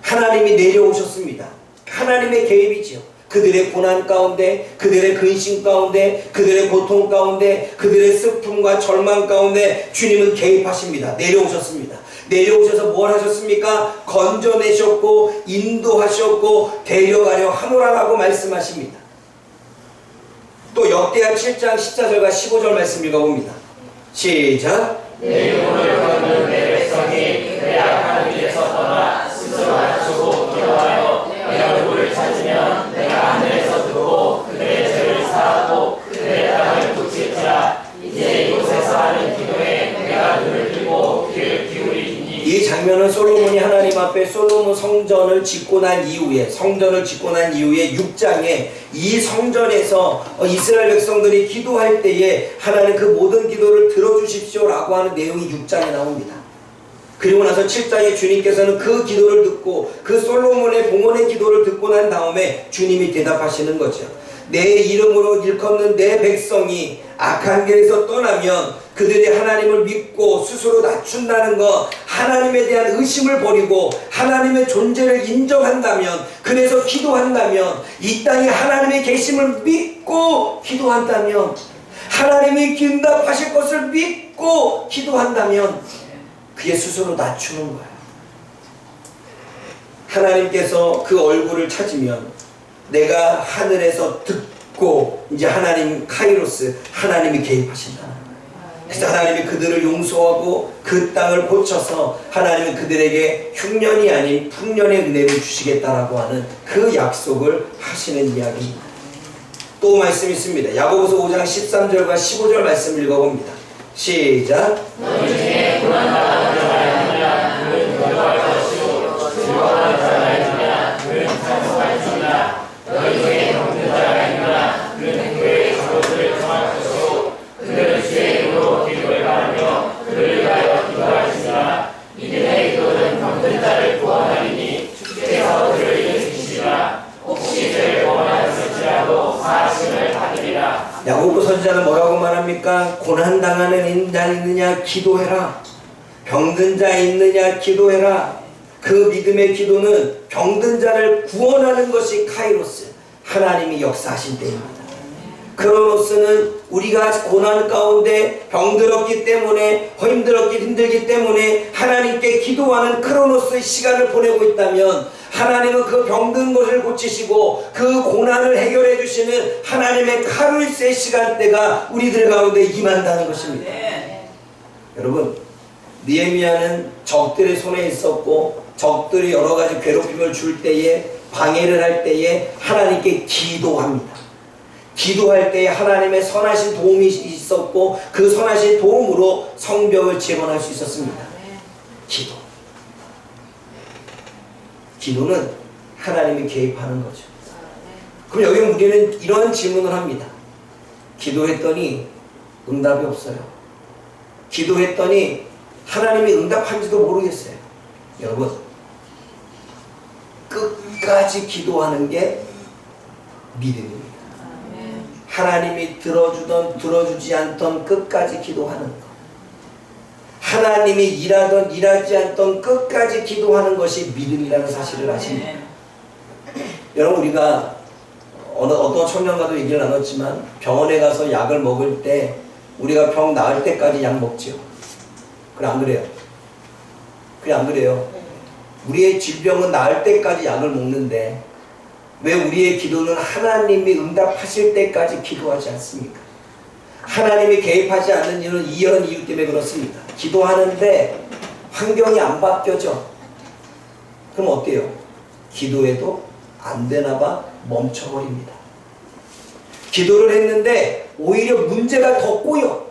하나님이 내려오셨습니다. 하나님의 개입이지요. 그들의 고난 가운데 그들의 근심 가운데 그들의 고통 가운데 그들의 슬픔과 절망 가운데 주님은 개입하십니다. 내려오셨습니다. 내려오셔서 뭘 하셨습니까? 건져내셨고 인도하셨고 데려가려 하노라라고 말씀하십니다. 또 역대하 7장 14절과 15절 말씀 읽어봅니다. 시작. 내 영혼을 거두는 내 백성이 내 악한 길에서 떠나 스스로 낮추고 기도하여 내 얼굴을 찾으면 내가 하늘에서 듣고 그들의 죄를 사하고 그들의 땅을 고칠지라. 이제 이곳에서 하는 기도에 내가 눈을 들고 귀를 기울이니. 이 장면은 솔로몬이 하나님 앞에 솔로몬 성전을 짓고 난 이후에 6장에 이 성전에서 이스라엘 백성들이 기도할 때에 하나님 그 모든 기도를 들어주십시오라고 하는 내용이 6장에 나옵니다. 그리고 나서 7장에 주님께서는 그 기도를 듣고 그 솔로몬의 봉헌의 기도를 듣고 난 다음에 주님이 대답하시는 거죠. 내 이름으로 일컫는 내 백성이 악한 길에서 떠나면 그들이 하나님을 믿고 스스로 낮춘다는 것, 하나님에 대한 의심을 버리고 하나님의 존재를 인정한다면, 그래서 기도한다면, 이 땅에 하나님의 계심을 믿고 기도한다면, 하나님이 응답하실 것을 믿고 기도한다면 그게 스스로 낮추는 거예요. 하나님께서 그 얼굴을 찾으면 내가 하늘에서 듣고 이제 하나님 카이로스 하나님이 개입하신다는 거예요. 그래서 하나님이 그들을 용서하고 그 땅을 고쳐서 하나님은 그들에게 흉년이 아닌 풍년의 은혜를 주시겠다라고 하는 그 약속을 하시는 이야기입니다. 또 말씀 있습니다. 야고보서 5장 13절과 15절 말씀 읽어봅니다. 시작. 너희 중에 고난당하는 자가 있느냐 그는 기도할 것이요 즐거워하는 자가 있느냐 그는 찬송할지니라. 너희 중에 병든 자가 있느냐 그는 교회의 작업들을 정할 것이요 그들은 주의 이름으로 기도를 바라며 그를 위하여 기도할지니라. 이들의 기도는 병든 자를 구원하리니 주께서 그를 일으키시리라. 혹시 죄를 범하였을지라도 사하심을 받으리라. 야고보 선지자는 뭐라고 말합니까? 고난당하는 자 있느냐 기도해라. 병든 자 있느냐 기도해라. 그 믿음의 기도는 병든 자를 구원하는 것이 카이로스, 하나님이 역사하신 때입니다. 크로노스는 우리가 고난 가운데 병들었기 때문에 힘들기 때문에 하나님께 기도하는 크로노스의 시간을 보내고 있다면, 하나님은 그 병든 것을 고치시고 그 고난을 해결해 주시는 하나님의 카루이스의 시간대가 우리들 가운데 임한다는 것입니다. 여러분, 느헤미야는 적들의 손에 있었고 적들이 여러 가지 괴롭힘을 줄 때에, 방해를 할 때에 하나님께 기도합니다. 기도할 때에 하나님의 선하신 도움이 있었고 그 선하신 도움으로 성벽을 재건할 수 있었습니다. 기도는 하나님이 개입하는 거죠. 그럼 여기 우리는 이런 질문을 합니다. 기도했더니 응답이 없어요. 기도했더니 하나님이 응답한지도 모르겠어요. 여러분, 끝까지 기도하는 게 믿음입니다. 하나님이 들어주던 들어주지 않던 끝까지 기도하는 것, 하나님이 일하던 일하지 않던 끝까지 기도하는 것이 믿음이라는 사실을 아십니까? 여러분, 우리가 어떤 청년과도 얘기를 나눴지만 병원에 가서 약을 먹을 때 우리가 병 나을 때까지 약 먹지요. 그래 안 그래요? 그래 안 그래요? 우리의 질병은 나을 때까지 약을 먹는데 왜 우리의 기도는 하나님이 응답하실 때까지 기도하지 않습니까? 하나님이 개입하지 않는 이유는 이런 이유 때문에 그렇습니다. 기도하는데 환경이 안 바뀌어져. 그럼 어때요? 기도해도 안 되나봐 멈춰버립니다. 기도를 했는데 오히려 문제가 더 꼬여.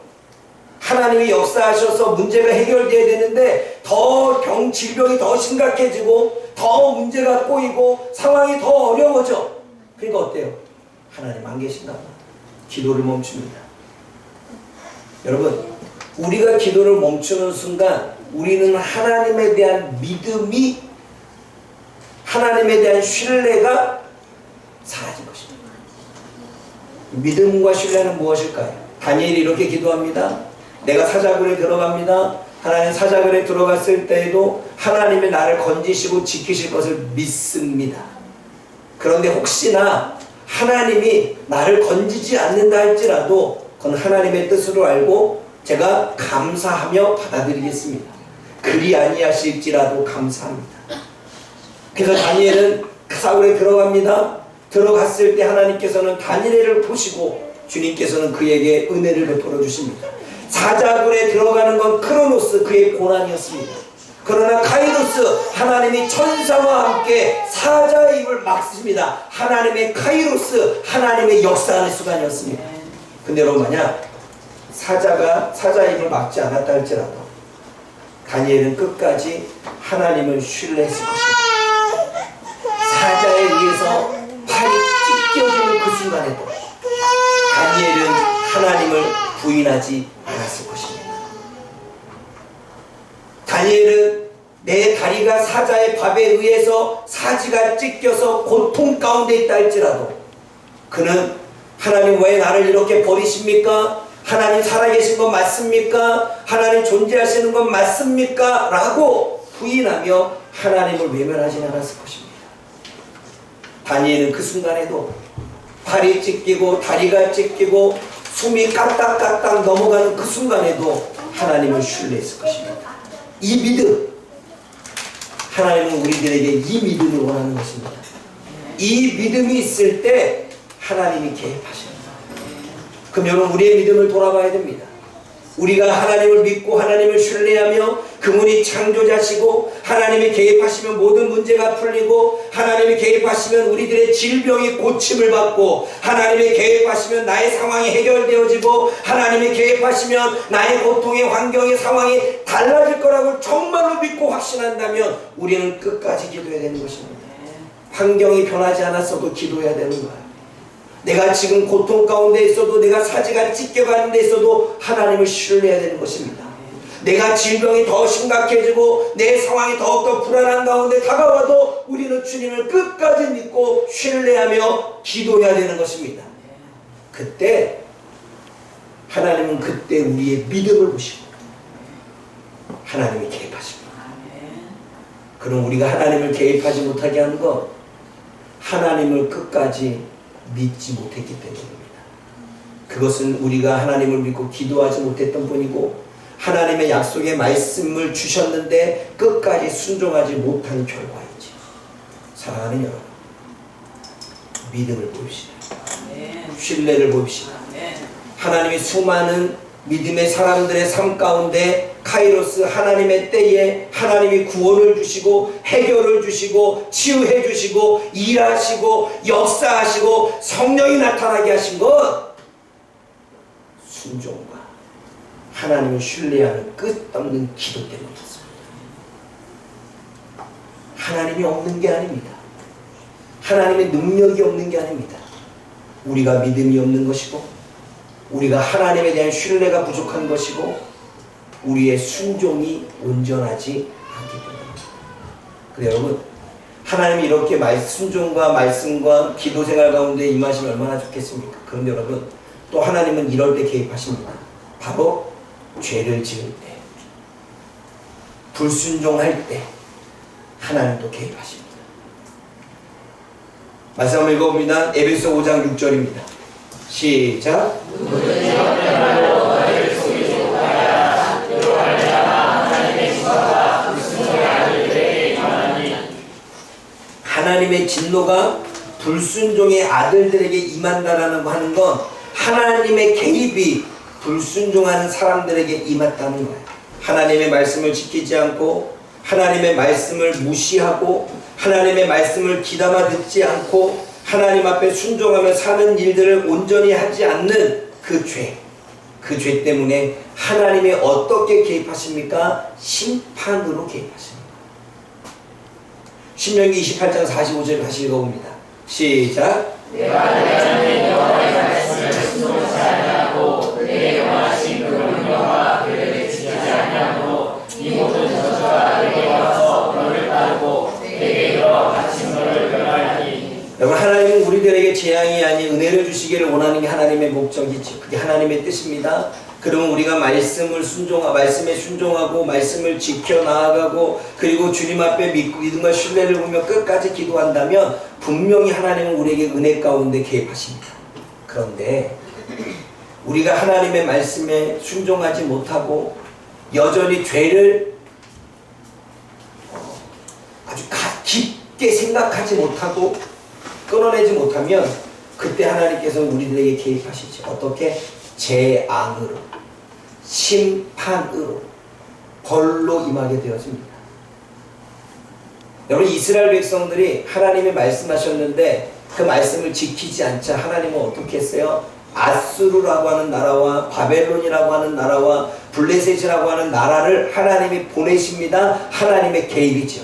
하나님이 역사하셔서 문제가 해결돼야 되는데 더 질병이 더 심각해지고 더 문제가 꼬이고 상황이 더 어려워져. 그러니까 어때요? 하나님 안 계신가 봐. 기도를 멈춥니다. 여러분, 우리가 기도를 멈추는 순간 우리는 하나님에 대한 믿음이, 하나님에 대한 신뢰가 사라진 것입니다. 믿음과 신뢰는 무엇일까요? 다니엘이 이렇게 기도합니다. 내가 사자굴에 들어갑니다. 하나님, 사자굴에 들어갔을 때에도 하나님이 나를 건지시고 지키실 것을 믿습니다. 그런데 혹시나 하나님이 나를 건지지 않는다 할지라도 그건 하나님의 뜻으로 알고 제가 감사하며 받아들이겠습니다. 그리 아니하실지라도 감사합니다. 그래서 다니엘은 사울에 들어갑니다. 들어갔을 때 하나님께서는 다니엘을 보시고 주님께서는 그에게 은혜를 베풀어 주십니다. 사자굴에 들어가는 건 크로노스, 그의 고난이었습니다. 그러나 카이로스, 하나님이 천사와 함께 사자의 입을 막습니다. 하나님의 카이로스, 하나님의 역사하는 순간이었습니다. 근데 여러분, 만약 사자의 입을 막지 않았다 할지라도 다니엘은 끝까지 하나님을 신뢰했을 것입니다. 사자에 의해서 팔이 찢겨지는 그 순간에도 다니엘은 하나님을 부인하지 않았을 것입니다. 다니엘은 내 다리가 사자의 밥에 의해서 사지가 찢겨서 고통 가운데 있다 할지라도 그는 하나님, 왜 나를 이렇게 버리십니까? 하나님 살아계신 건 맞습니까? 하나님 존재하시는 건 맞습니까? 라고 부인하며 하나님을 외면하지 않았을 것입니다. 다니엘은 그 순간에도 팔이 찢기고 다리가 찢기고 숨이 까딱까딱 넘어가는 그 순간에도 하나님을 신뢰했을 것입니다. 이 믿음, 하나님은 우리들에게 이 믿음을 원하는 것입니다. 이 믿음이 있을 때 하나님이 개입하십니다. 그럼 여러분, 우리의 믿음을 돌아봐야 됩니다. 우리가 하나님을 믿고 하나님을 신뢰하며 그분이 창조자시고 하나님이 개입하시면 모든 문제가 풀리고 하나님이 개입하시면 우리들의 질병이 고침을 받고 하나님이 개입하시면 나의 상황이 해결되어지고 하나님이 개입하시면 나의 고통의 환경의 상황이 달라질 거라고 정말로 믿고 확신한다면 우리는 끝까지 기도해야 되는 것입니다. 환경이 변하지 않았어도 기도해야 되는 거예요. 내가 지금 고통 가운데 있어도, 내가 사지가 찢겨가는 데 있어도 하나님을 신뢰해야 되는 것입니다. 내가 질병이 더 심각해지고 내 상황이 더욱더 불안한 가운데 다가와도 우리는 주님을 끝까지 믿고 신뢰하며 기도해야 되는 것입니다. 그때 하나님은 그때 우리의 믿음을 보시고 하나님이 개입하십니다. 그럼 우리가 하나님을 개입하지 못하게 하는 것, 하나님을 끝까지 믿지 못했기 때문입니다. 그것은 우리가 하나님을 믿고 기도하지 못했던 뿐이고 하나님의 약속의 말씀을 주셨는데 끝까지 순종하지 못한 결과이지. 사랑하는 여러분, 믿음을 보입시다. 신뢰를 보입시다. 하나님이 수많은 믿음의 사람들의 삶 가운데 카이로스, 하나님의 때에 하나님이 구원을 주시고 해결을 주시고 치유해 주시고 일하시고 역사하시고 성령이 나타나게 하신 것, 순종과 하나님을 신뢰하는 끝없는 기도 때문이었습니다. 하나님이 없는 게 아닙니다. 하나님의 능력이 없는 게 아닙니다. 우리가 믿음이 없는 것이고 우리가 하나님에 대한 신뢰가 부족한 것이고 우리의 순종이 온전하지 않기 때문입니다. 그래 여러분, 하나님이 이렇게 순종과 말씀과 기도 생활 가운데 임하시면 얼마나 좋겠습니까? 그런데 여러분, 또 하나님은 이럴 때 개입하십니다. 바로 죄를 지을 때, 불순종할 때 하나님도 개입하십니다. 말씀 한번 읽어봅니다. 에베소 5장 6절입니다. 시작. 하나님의 진노가 불순종의 아들들에게 임한다라는 하는 건 하나님의 개입이 불순종하는 사람들에게 임했다는 거예요. 하나님의 말씀을 지키지 않고 하나님의 말씀을 무시하고 하나님의 말씀을 귀담아 듣지 않고 하나님 앞에 순종하며 사는 일들을 온전히 하지 않는 그 죄 때문에 하나님이 어떻게 개입하십니까? 심판으로 개입하십니다. 신명기 28장 45절 다시 읽어봅니다. 시작. 내가 하나님 여호와의 말씀을 순종하지 아니하고 그의 영원하신 그 명령과 계획을 지키지 아니하므로 이 모든 저주가 내게 와서 너를 따르고 내게 이르러 다시 너를 멸하리니. 여러분, 하나님은 우리들에게 우리에게 재앙이 아닌 은혜를 주시기를 원하는 게 하나님의 목적이죠. 그게 하나님의 뜻입니다. 그러면 우리가 말씀에 순종하고 말씀을 지켜 나아가고 그리고 주님 앞에 믿음과 신뢰를 보며 끝까지 기도한다면 분명히 하나님은 우리에게 은혜 가운데 개입하십니다. 그런데 우리가 하나님의 말씀에 순종하지 못하고 여전히 죄를 아주 깊게 생각하지 못하고 끊어내지 못하면 그때 하나님께서 우리들에게 개입하시죠. 어떻게? 재앙으로, 심판으로, 벌로 임하게 되어집니다. 여러분, 이스라엘 백성들이 하나님이 말씀하셨는데 그 말씀을 지키지 않자 하나님은 어떻게 했어요? 아수르라고 하는 나라와 바벨론이라고 하는 나라와 블레셋이라고 하는 나라를 하나님이 보내십니다. 하나님의 개입이죠.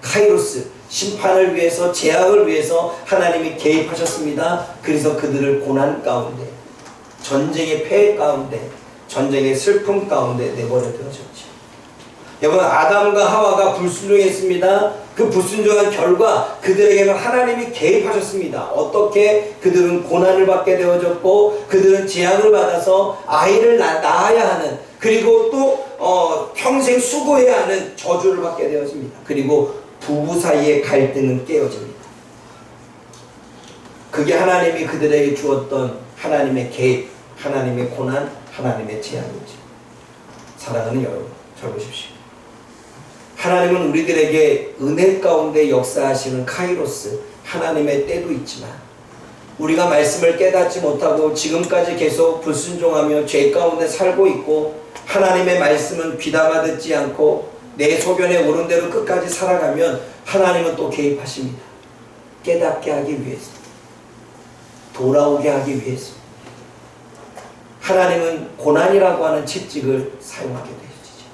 카이로스, 심판을 위해서, 재앙을 위해서 하나님이 개입하셨습니다. 그래서 그들을 고난 가운데, 전쟁의 폐해 가운데, 전쟁의 슬픔 가운데 내버려 두어졌죠. 여러분, 아담과 하와가 불순종했습니다. 그 불순종한 결과 그들에게는 하나님이 개입하셨습니다. 어떻게? 그들은 고난을 받게 되어졌고 그들은 재앙을 받아서 아이를 낳아야 하는, 그리고 또 평생 수고해야 하는 저주를 받게 되어집니다. 그리고 부부 사이의 갈등은 깨어집니다. 그게 하나님이 그들에게 주었던 하나님의 개입, 하나님의 고난, 하나님의 재앙이죠. 사랑하는 여러분, 잘 보십시오. 하나님은 우리들에게 은혜 가운데 역사하시는 카이로스, 하나님의 때도 있지만 우리가 말씀을 깨닫지 못하고 지금까지 계속 불순종하며 죄 가운데 살고 있고 하나님의 말씀은 귀담아 듣지 않고 내 소견에 오른 대로 끝까지 살아가면 하나님은 또 개입하십니다. 깨닫게 하기 위해서, 돌아오게 하기 위해서 하나님은 고난이라고 하는 채찍을 사용하게 되시죠.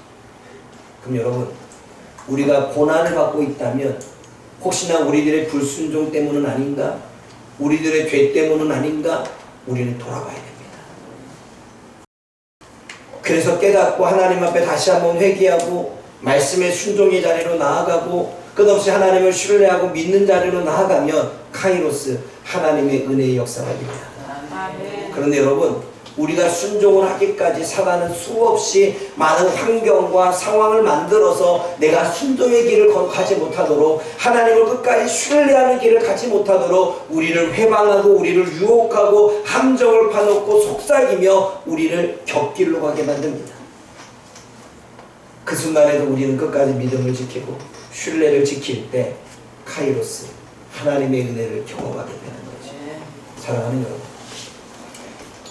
그럼 여러분, 우리가 고난을 받고 있다면 혹시나 우리들의 불순종 때문은 아닌가? 우리들의 죄 때문은 아닌가? 우리는 돌아가야 됩니다. 그래서 깨닫고 하나님 앞에 다시 한번 회개하고 말씀의 순종의 자리로 나아가고 끝없이 하나님을 신뢰하고 믿는 자리로 나아가면 카이로스, 하나님의 은혜의 역사가 됩니다. 그런데 여러분, 우리가 순종을 하기까지 사단은 수없이 많은 환경과 상황을 만들어서 내가 순종의 길을 가지 못하도록, 하나님을 끝까지 신뢰하는 길을 가지 못하도록 우리를 회방하고 우리를 유혹하고 함정을 파놓고 속삭이며 우리를 격길로 가게 만듭니다. 그 순간에도 우리는 끝까지 믿음을 지키고 신뢰를 지킬 때 카이로스, 하나님의 은혜를 경험하게 되는 거죠. 사랑하는 여러분,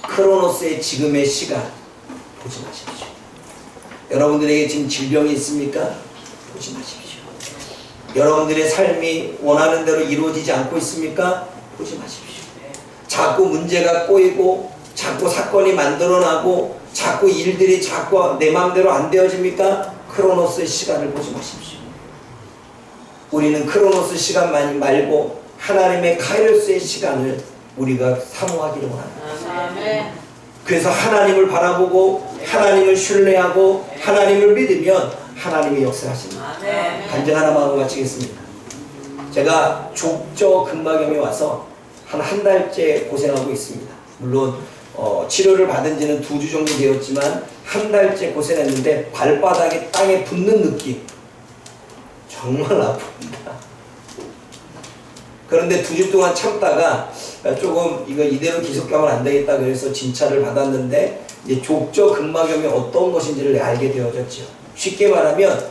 크로노스의 지금의 시간 보지 마십시오. 여러분들에게 지금 질병이 있습니까? 보지 마십시오. 여러분들의 삶이 원하는 대로 이루어지지 않고 있습니까? 보지 마십시오. 자꾸 문제가 꼬이고 자꾸 사건이 만들어나고 자꾸 일들이 자꾸 내 마음대로 안 되어집니까? 크로노스의 시간을 보지 마십시오. 우리는 크로노스 시간 말고 하나님의 카이로스의 시간을 우리가 사모하기를 원합니다. 그래서 하나님을 바라보고 하나님을 신뢰하고 하나님을 믿으면 하나님이 역사하십니다. 간증 하나만 하고 마치겠습니다. 제가 족저근막염에 와서 한 달째 고생하고 있습니다. 물론 치료를 받은 지는 2주 정도 되었지만 한 달째 고생했는데 발바닥에 땅에 붙는 느낌, 정말 아픕니다. 그런데 2주 동안 참다가 조금 이거 이대로 계속하면 안 되겠다 그래서 진찰을 받았는데 이제 족저근막염이 어떤 것인지를 알게 되어졌죠. 쉽게 말하면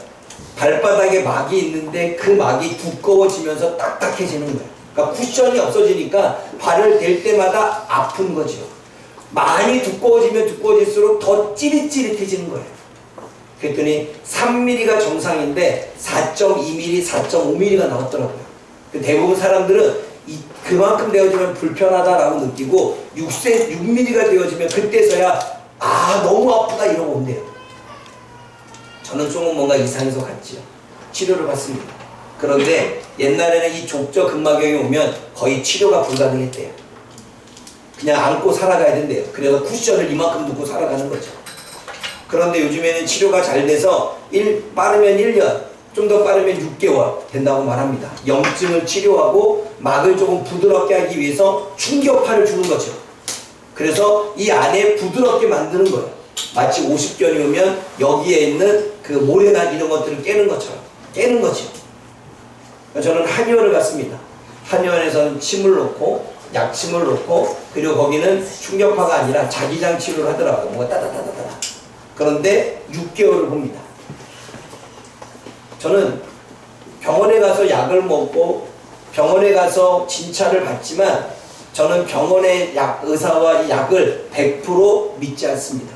발바닥에 막이 있는데 그 막이 두꺼워지면서 딱딱해지는 거예요. 그러니까 쿠션이 없어지니까 발을 댈 때마다 아픈 거죠. 많이 두꺼워지면 두꺼워질수록 더 찌릿찌릿해지는 거예요. 그랬더니 3mm가 정상인데 4.2mm, 4.5mm가 나왔더라고요. 대부분 사람들은 그만큼 되어지면 불편하다라고 느끼고 6mm가 되어지면 그때서야 너무 아프다 이러고 온대요. 저는 조금 뭔가 이상해서 갔지요. 치료를 받습니다. 그런데 옛날에는 이 족저근막염이 오면 거의 치료가 불가능했대요. 그냥 안고 살아가야 된대요. 그래서 쿠션을 이만큼 두고 살아가는 거죠. 그런데 요즘에는 치료가 잘 돼서 빠르면 1년, 좀 더 빠르면 6개월 된다고 말합니다. 염증을 치료하고 막을 조금 부드럽게 하기 위해서 충격파를 주는 거죠. 그래서 이 안에 부드럽게 만드는 거예요. 마치 50견이 오면 여기에 있는 그 모래나 이런 것들을 깨는 것처럼 깨는 거죠. 저는 한의원을 갔습니다. 한의원에서는 침을 놓고 약침을 놓고 그리고 거기는 충격파가 아니라 자기장 치료를 하더라고요. 뭔가 따다다다다. 그런데 6개월을 봅니다. 저는 병원에 가서 약을 먹고 병원에 가서 진찰을 받지만 저는 병원의 의사와 이 약을 100% 믿지 않습니다.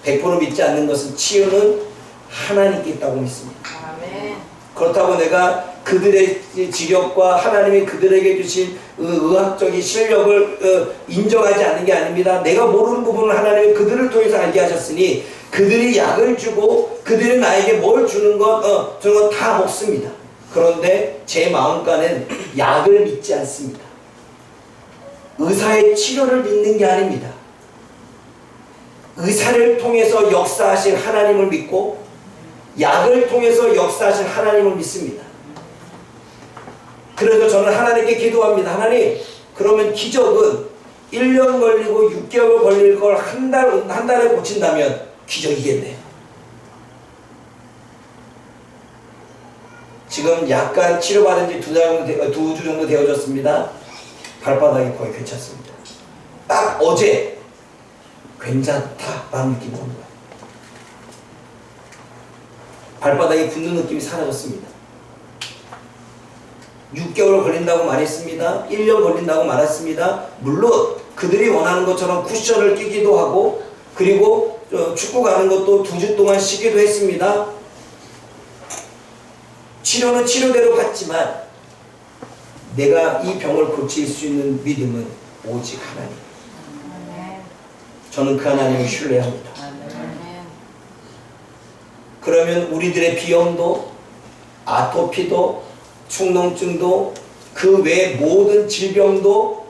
100% 믿지 않는 것은 치유는 하나님께 있다고 믿습니다. 아멘. 그렇다고 내가 그들의 지력과 하나님이 그들에게 주신 의학적인 실력을 인정하지 않는 게 아닙니다. 내가 모르는 부분을 하나님이 그들을 통해서 알게 하셨으니 그들이 약을 주고 그들이 나에게 뭘 주는 것 저런 거 다 먹습니다. 그런데 제 마음가는 약을 믿지 않습니다. 의사의 치료를 믿는 게 아닙니다. 의사를 통해서 역사하신 하나님을 믿고 약을 통해서 역사하신 하나님을 믿습니다. 그래서 저는 하나님께 기도합니다. 하나님, 그러면 기적은 1년 걸리고 6개월 걸릴 걸 한 달에 고친다면 기적이겠네요. 지금 약간 치료받은 지 2주 정도 되어졌습니다. 발바닥이 거의 괜찮습니다. 딱 어제 괜찮다라는 느낌이 온 거예요. 발바닥이 붓는 느낌이 사라졌습니다. 6개월 걸린다고 말했습니다. 1년 걸린다고 말했습니다. 물론 그들이 원하는 것처럼 쿠션을 끼기도 하고 그리고 축구 가는 것도 2주 동안 쉬기도 했습니다. 치료는 치료대로 받지만 내가 이 병을 고칠 수 있는 믿음은 오직 하나님. 저는 그 하나님을 신뢰합니다. 그러면 우리들의 비염도 아토피도 축농증도 그 외 모든 질병도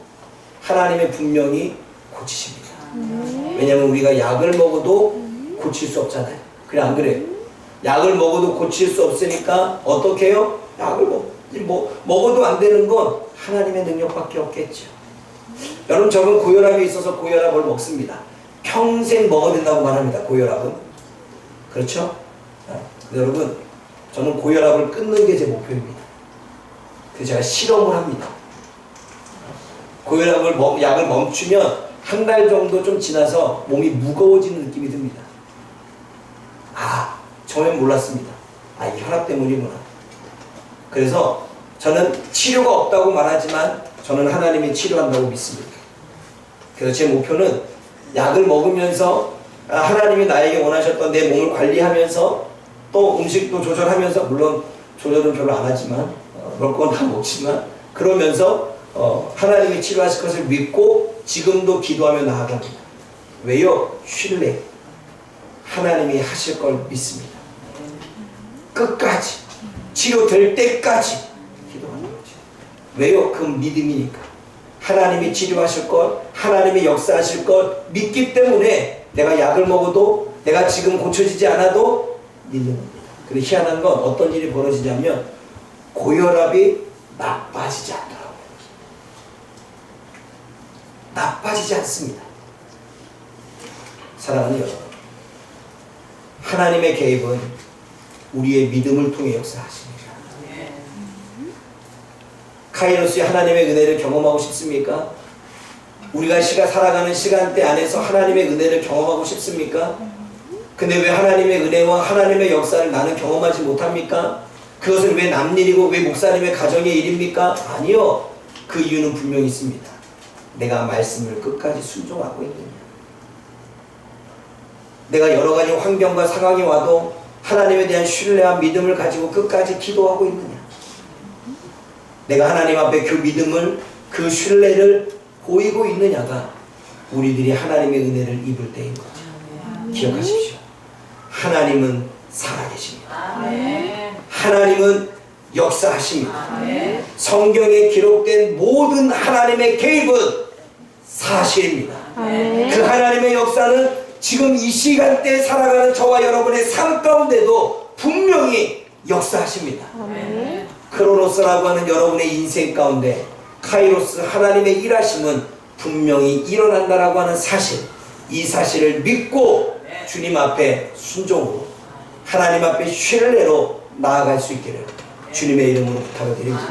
하나님의 분명히 고치십니다. 왜냐하면 우리가 약을 먹어도 고칠 수 없잖아요. 그래 안 그래요? 약을 먹어도 고칠 수 없으니까 어떻게 해요? 약을 먹어도 안 되는 건 하나님의 능력밖에 없겠죠. 여러분 저는 고혈압이 있어서 고혈압을 먹습니다. 평생 먹어야 된다고 말합니다. 고혈압은. 그렇죠? 여러분 저는 고혈압을 끊는 게 제 목표입니다. 그래서 제가 실험을 합니다. 고혈압을 약을 멈추면 한 달 정도 좀 지나서 몸이 무거워지는 느낌이 듭니다. 처음엔 몰랐습니다. 이 혈압 때문이구나. 그래서 저는 치료가 없다고 말하지만 저는 하나님이 치료한다고 믿습니다. 그래서 제 목표는 약을 먹으면서 하나님이 나에게 원하셨던 내 몸을 관리하면서 또 음식도 조절하면서 물론 조절은 별로 안 하지만 먹을 건 다 먹지만 그러면서 하나님이 치료하실 것을 믿고 지금도 기도하며 나아갑니다. 왜요? 신뢰. 하나님이 하실 걸 믿습니다. 끝까지 치료될 때까지 기도하는 거죠. 왜요? 그 믿음이니까. 하나님이 치료하실 것, 하나님이 역사하실 것 믿기 때문에 내가 약을 먹어도 내가 지금 고쳐지지 않아도 믿는 겁니다. 그리고 희한한 건 어떤 일이 벌어지냐면 고혈압이 나빠지지 않더라고요. 나빠지지 않습니다. 사랑하는 여러분, 하나님의 개입은 우리의 믿음을 통해 역사하십니다. 카이로스의 하나님의 은혜를 경험하고 싶습니까? 우리가 살아가는 시간대 안에서 하나님의 은혜를 경험하고 싶습니까? 근데 왜 하나님의 은혜와 하나님의 역사를 나는 경험하지 못합니까? 그것은 왜 남 일이고 왜 목사님의 가정의 일입니까? 아니요. 그 이유는 분명히 있습니다. 내가 말씀을 끝까지 순종하고 있느냐. 내가 여러 가지 환경과 상황이 와도 하나님에 대한 신뢰와 믿음을 가지고 끝까지 기도하고 있느냐. 내가 하나님 앞에 그 믿음을, 그 신뢰를 보이고 있느냐가 우리들이 하나님의 은혜를 입을 때인 거죠. 기억하십시오. 하나님은 살아계십니다. 하나님은 역사하십니다. 성경에 기록된 모든 하나님의 개입은 사실입니다. 그 하나님의 역사는 지금 이 시간대에 살아가는 저와 여러분의 삶 가운데도 분명히 역사하십니다. 아멘. 크로노스라고 하는 여러분의 인생 가운데 카이로스 하나님의 일하심은 분명히 일어난다라고 하는 사실, 이 사실을 믿고 주님 앞에 순종으로 하나님 앞에 신뢰로 나아갈 수 있기를 주님의 이름으로 부탁을 드립니다.